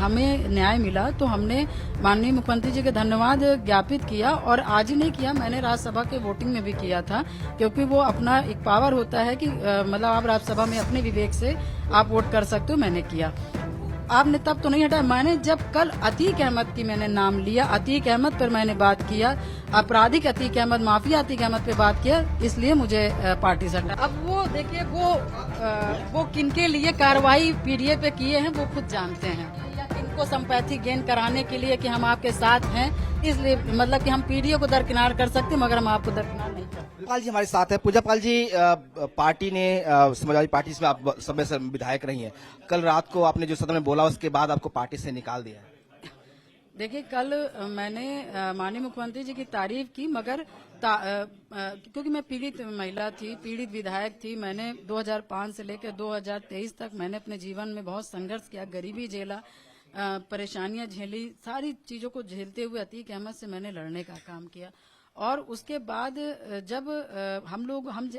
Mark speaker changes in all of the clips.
Speaker 1: हमें न्याय मिला तो हमने माननीय मुख्यमंत्री जी के धन्यवाद ज्ञापित किया, और आज ही नहीं किया, मैंने राज्यसभा के वोटिंग में भी किया था, क्योंकि वो अपना एक पावर होता है कि मतलब आप राज्यसभा में अपने विवेक से आप वोट कर सकते हो। मैंने किया, आपने तब तो नहीं हटाया। मैंने जब कल अतीक अहमद की मैंने नाम लिया, अतीक अहमद पर मैंने बात किया, आपराधिक अतीक अहमद, माफिया अतीक अहमद पे बात किया, इसलिए मुझे पार्टी से हटाया। अब वो देखिए, वो किनके लिए कार्रवाई पीडीए पे किए हैं वो खुद जानते हैं, या किनको संपैथी गेन कराने के लिए कि हम आपके साथ हैं, इसलिए मतलब कि हम पीडीए को दरकिनार कर सकते हैं, मगर हम आपको दरकिनार नहीं कर।
Speaker 2: पूजापाल जी हमारे साथ है। पूजापाल जी, पार्टी ने समाजवादी पार्टी से आप समय से विधायक रही हैं, कल रात को आपने जो सदन में बोला उसके बाद आपको पार्टी से निकाल दिया है।
Speaker 1: देखिए, कल मैंने माननीय मुख्यमंत्री जी की तारीफ की, मगर क्योंकि मैं पीड़ित महिला थी, पीड़ित विधायक थी, मैंने 2005 से लेकर 2023 तक मैंने अपने जीवन में बहुत संघर्ष किया, गरीबी झेला, परेशानियां झेली, सारी चीजों को झेलते हुए अतीक अहमद से मैंने लड़ने का काम किया। और उसके बाद जब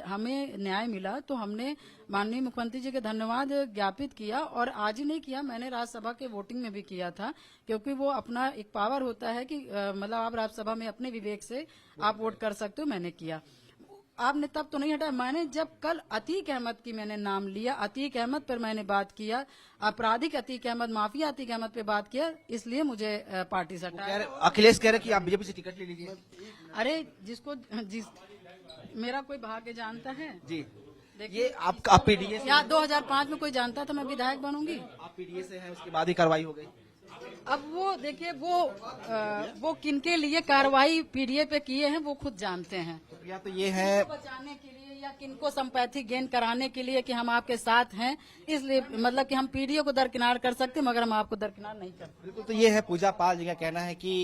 Speaker 1: हमें न्याय मिला तो हमने माननीय मुख्यमंत्री जी के धन्यवाद ज्ञापित किया, और आज ही नहीं किया, मैंने राज्यसभा के वोटिंग में भी किया था, क्योंकि वो अपना एक पावर होता है कि मतलब आप राज्यसभा में अपने विवेक से आप वोट कर सकते हो। मैंने किया, आपने तब तो नहीं हटाया। मैंने जब कल अतीक अहमद की मैंने नाम लिया, अतीक अहमद पर मैंने बात किया, आपराधिक अतीक अहमद, माफिया अतीक अहमद पे बात किया, इसलिए मुझे पार्टी से हटाया।
Speaker 2: अखिलेश कह रहे कि आप बीजेपी से टिकट ले लीजिए।
Speaker 1: अरे मेरा कोई भाग्य जानता है
Speaker 2: जी,
Speaker 1: देखिए,
Speaker 2: आप पीडीए से,
Speaker 1: या 2005 में कोई जानता था मैं विधायक बनूंगी?
Speaker 2: आप पीडीए से हैं, उसके बाद ही कार्रवाई हो गई।
Speaker 1: अब वो देखिए, वो किनके लिए कार्रवाई पीडीए पे किए हैं वो खुद जानते हैं,
Speaker 2: या तो ये है
Speaker 1: बचाने के लिए या किनको संपैथी गेन कराने के लिए कि हम आपके साथ हैं, इसलिए मतलब कि हम पीडीए को दरकिनार कर सकते हैं, मगर हम आपको दरकिनार नहीं कर।
Speaker 2: बिल्कुल, तो ये है पूजापाल जी का कहना है कि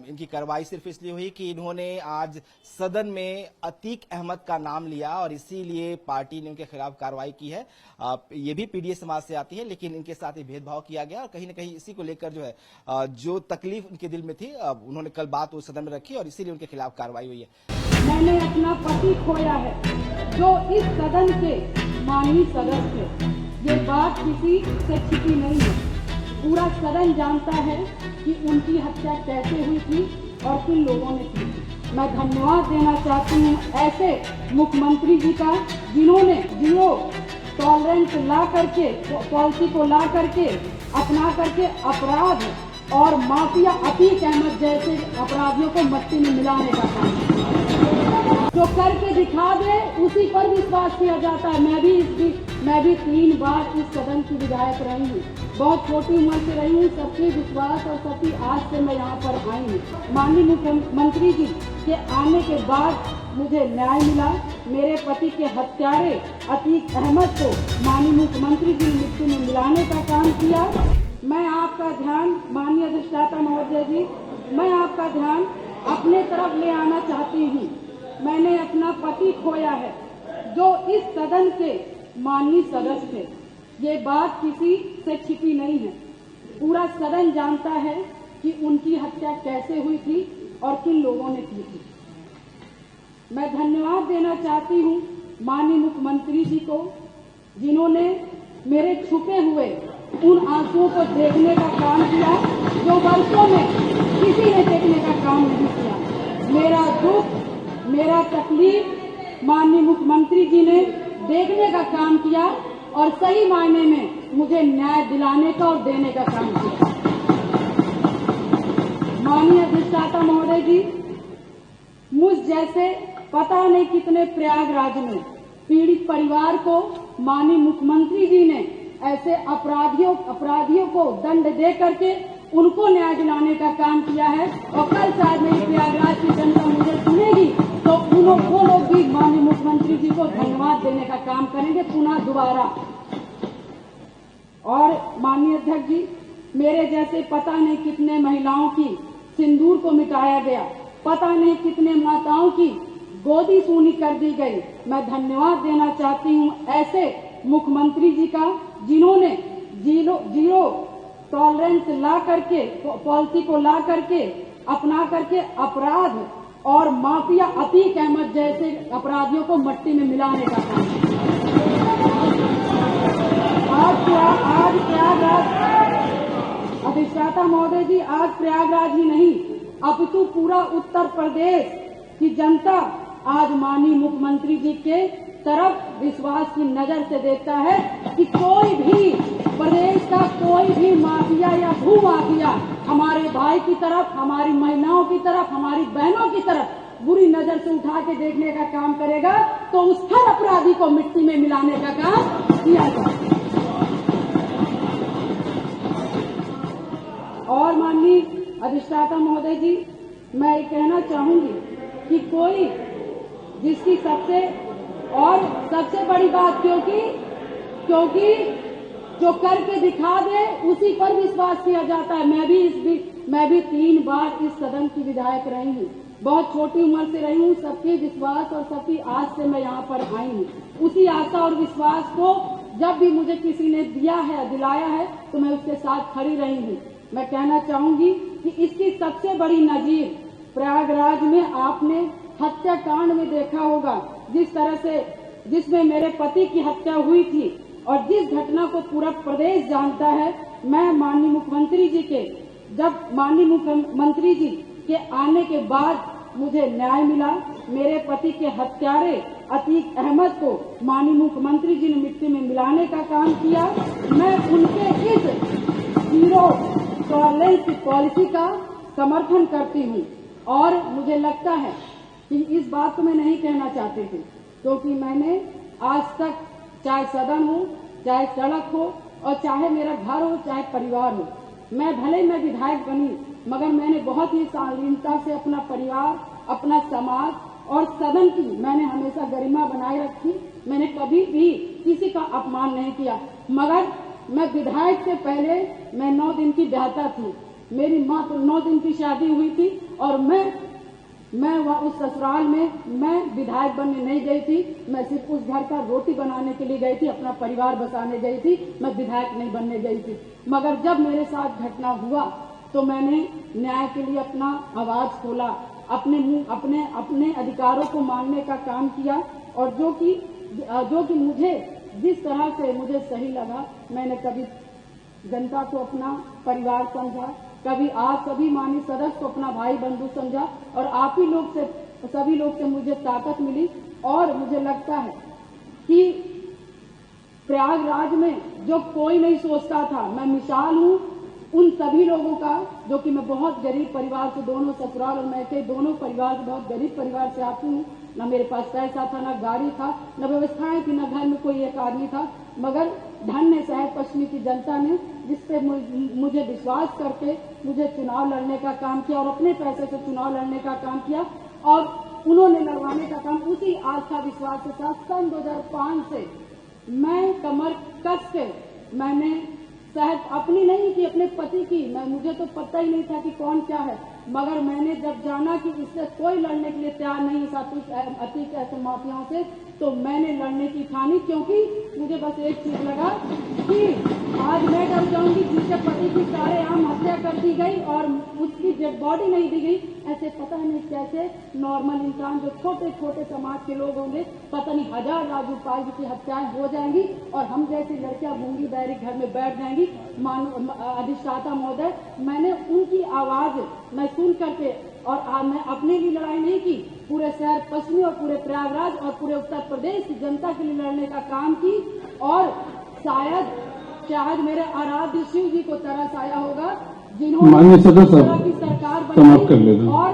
Speaker 2: इनकी कार्रवाई सिर्फ इसलिए हुई कि इन्होंने आज सदन में अतीक अहमद का नाम लिया और इसीलिए पार्टी ने उनके खिलाफ कार्रवाई की है। ये भी पीडीए समाज से आती है, लेकिन इनके साथ ही भेदभाव किया गया और कहीं न कहीं इसी को लेकर जो है जो तकलीफ उनके दिल में थी उन्होंने कल बात उस सदन में रखी और इसीलिए उनके खिलाफ कार्रवाई हुई है।
Speaker 3: मैंने अपना पति खोया है जो इस सदन के माननीय सदस्य थे। ये बात किसी से छिपी नहीं है, पूरा सदन जानता है कि उनकी हत्या कैसे हुई थी और किन लोगों ने की थी। मैं धन्यवाद देना चाहती हूँ ऐसे मुख्यमंत्री जी का जिन्होंने जीरो टॉलरेंस ला करके, पॉलिसी को ला करके, अपना करके अपराध और माफिया अतीक अहमद जैसे अपराधियों को मट्टी में मिलाने का काम, जो करके दिखा दे उसी पर विश्वास किया जाता है। मैं भी 3 बार इस सदन की विधायक रही हूँ, बहुत छोटी उम्र से रही हूँ, सबके विश्वास और सबकी आज से मैं यहाँ पर आई हूँ। माननीय मुख्यमंत्री जी के आने के बाद मुझे न्याय मिला। मेरे पति के हत्यारे अतीक अहमद को माननीय मुख्यमंत्री जी ने मिट्टी में मिलाने का काम किया। मैं आपका ध्यान, माननीय अधिष्ठाता महोदय जी, मैं आपका ध्यान अपने तरफ ले आना चाहती हूँ। मैंने अपना पति खोया है जो इस सदन के माननीय सदस्य थे। ये बात किसी से छिपी नहीं है, पूरा सदन जानता है कि उनकी हत्या कैसे हुई थी और किन लोगों ने की थी। मैं धन्यवाद देना चाहती हूँ माननीय मुख्यमंत्री जी को, जिन्होंने मेरे छुपे हुए उन आंसुओं को देखने का काम किया जो वर्षों में किसी ने देखने का काम नहीं किया। मेरा दुख, मेरा तकलीफ माननीय मुख्यमंत्री जी ने देखने का काम किया और सही मायने में मुझे न्याय दिलाने का और देने का काम किया। माननीय अधिष्ठाता महोदय जी, मुझ जैसे पता नहीं कितने प्रयागराज में पीड़ित परिवार को माननीय मुख्यमंत्री जी ने ऐसे अपराधियों को दंड दे करके उनको न्याय दिलाने का काम किया है। और कल शायद मेरी प्रयागराज की जनता मुझे सुनेगी तो वो लोग भी माननीय मुख्यमंत्री जी को धन्यवाद देने का काम करेंगे पुनः दोबारा। और माननीय अध्यक्ष जी, मेरे जैसे पता नहीं कितने महिलाओं की सिंदूर को मिटाया गया, पता नहीं कितने माताओं की गोदी सूनी कर दी गई। मैं धन्यवाद देना चाहती हूँ ऐसे मुख्यमंत्री जी का, जिन्होंने जीरो टॉलरेंस ला करके, पॉलिसी को ला करके, अपना करके अपराध और माफिया अतीक अहमद जैसे अपराधियों को मट्टी में मिलाने का काम। आज अधिष्ठाता महोदय जी, आज प्रयागराज ही नहीं अपितु पूरा उत्तर प्रदेश की जनता आज माननीय मुख्यमंत्री जी के तरफ विश्वास की नजर से देखता है कि कोई भी प्रदेश का कोई भी माफिया या भू माफिया हमारे भाई की तरफ, हमारी महिलाओं की तरफ, हमारी बहनों की तरफ बुरी नजर से उठा के देखने का काम करेगा तो उस हर अपराधी को मिट्टी में मिलाने का काम किया जाए। और माननीय अधिष्ठाता महोदय जी, मैं ये कहना चाहूंगी कि कोई जिसकी सबसे बड़ी बात, क्योंकि जो करके दिखा दे उसी पर विश्वास किया जाता है। मैं भी 3 बार इस सदन की विधायक रही हूँ, बहुत छोटी उम्र से रही हूँ। सबके विश्वास और सबकी आस से मैं यहाँ पर आई हूँ। उसी आशा और विश्वास को जब भी मुझे किसी ने दिलाया है तो मैं उसके साथ खड़ी रही हूँ। मैं कहना चाहूंगी कि इसकी सबसे बड़ी नजीर प्रयागराज में आपने हत्याकांड में देखा होगा, जिस तरह से जिसमें मेरे पति की हत्या हुई थी और जिस घटना को पूरा प्रदेश जानता है। मैं माननीय मुख्यमंत्री जी के आने के बाद मुझे न्याय मिला। मेरे पति के हत्यारे अतीक अहमद को माननीय मुख्यमंत्री जी ने मिट्टी में मिलाने का काम किया। मैं उनके इस जीरो टॉलरेंस की पॉलिसी का समर्थन करती हूँ और मुझे लगता है कि इस बात को मैं नहीं कहना चाहती थी, क्योंकि मैंने आज तक चाहे सदन हो, चाहे सड़क हो और चाहे मेरा घर हो, चाहे परिवार हो, मैं विधायक बनी मगर मैंने बहुत ही शालीनता से अपना परिवार, अपना समाज और सदन की मैंने हमेशा गरिमा बनाए रखी। मैंने कभी भी किसी का अपमान नहीं किया। मगर मैं विधायक से पहले मैं 9 दिन की ब्याहता थी। मेरी माँ को 9 दिन की शादी हुई थी और मैं उस ससुराल में मैं विधायक बनने नहीं गई थी। मैं सिर्फ उस घर का रोटी बनाने के लिए गई थी, अपना परिवार बसाने गई थी। मैं विधायक नहीं बनने गई थी। मगर जब मेरे साथ घटना हुआ तो मैंने न्याय के लिए अपना आवाज खोला, अपने अधिकारों को मानने का काम किया और जो कि मुझे जिस तरह से मुझे सही लगा, मैंने कभी जनता को अपना परिवार समझा, कभी आप सभी माननीय सदस्य को अपना भाई बंधु समझा और आप ही लोग से, सभी लोग से मुझे ताकत मिली। और मुझे लगता है कि प्रयागराज में जो कोई नहीं सोचता था, मैं मिसाल हूँ उन सभी लोगों का जो कि मैं बहुत गरीब परिवार से, दोनों ससुराल और मैके दोनों परिवार से, बहुत गरीब परिवार से आती हूँ। न मेरे पास पैसा था, न गाड़ी था, न व्यवस्थाएं थी, न घर में कोई एक आदमी था। मगर धन्य शहर पश्चिमी की जनता ने जिस पे मुझे विश्वास करके मुझे चुनाव लड़ने का काम किया और अपने पैसे से चुनाव लड़ने का काम किया और उन्होंने लड़वाने का काम उसी आस्था विश्वास के साथ सन 2005 से मैं कमर कस के मैंने शायद अपनी नहीं की, अपने पति की, मुझे तो पता ही नहीं था कि कौन क्या है। मगर मैंने जब जाना कि इससे कोई लड़ने के लिए तैयार नहीं था अतीक ऐसे माफियाओं से, तो मैंने लड़ने की ठानी, क्योंकि मुझे बस एक चीज लगा कि आज मैं डर जाऊंगी जिसके पति की सारेआम हत्या कर दी गई और उसकी डेड बॉडी नहीं दी गई। ऐसे पता नहीं कैसे नॉर्मल इंसान जो छोटे छोटे समाज के लोग होंगे, पता नहीं 1000 राजू पाल की हत्याएं हो जाएंगी और हम जैसी लड़कियां गूंगी बहरी घर में बैठ जाएंगी। अधिष्ठाता महोदय, मैंने उनकी आवाज मैं सुन करके और मैं अपने लिए लड़ाई नहीं की, पूरे शहर पश्चिमी और पूरे प्रयागराज और पूरे उत्तर प्रदेश की जनता के लिए लड़ने का काम की। और शायद मेरे आराध्य शिव जी को तरस आया होगा जिन्होंने की सरकार बनाई और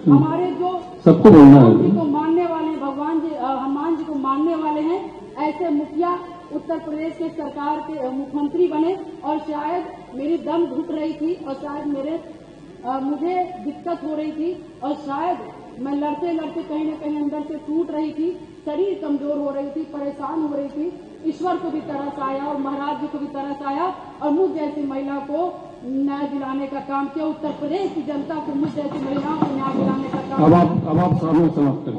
Speaker 3: हमारे जो
Speaker 4: सबको बोलना है
Speaker 3: जी को मानने वाले भगवान जी हनुमान जी को मानने वाले हैं, ऐसे मुखिया उत्तर प्रदेश के सरकार के मुख्यमंत्री बने। और शायद मेरी दम घुट रही थी और शायद मुझे दिक्कत हो रही थी और शायद मैं लड़ते लड़ते कहीं न कहीं अंदर से टूट रही थी, शरीर कमजोर हो रही थी, परेशान हो रही थी। ईश्वर को भी तरस आया और महाराज जी को भी तरस आया और मुझ जैसी महिला को न्याय दिलाने का काम किया। उत्तर प्रदेश की जनता को मुझ जैसी महिलाओं को न्याय दिलाने का काम।
Speaker 4: अब आप सामने समाप्त करें।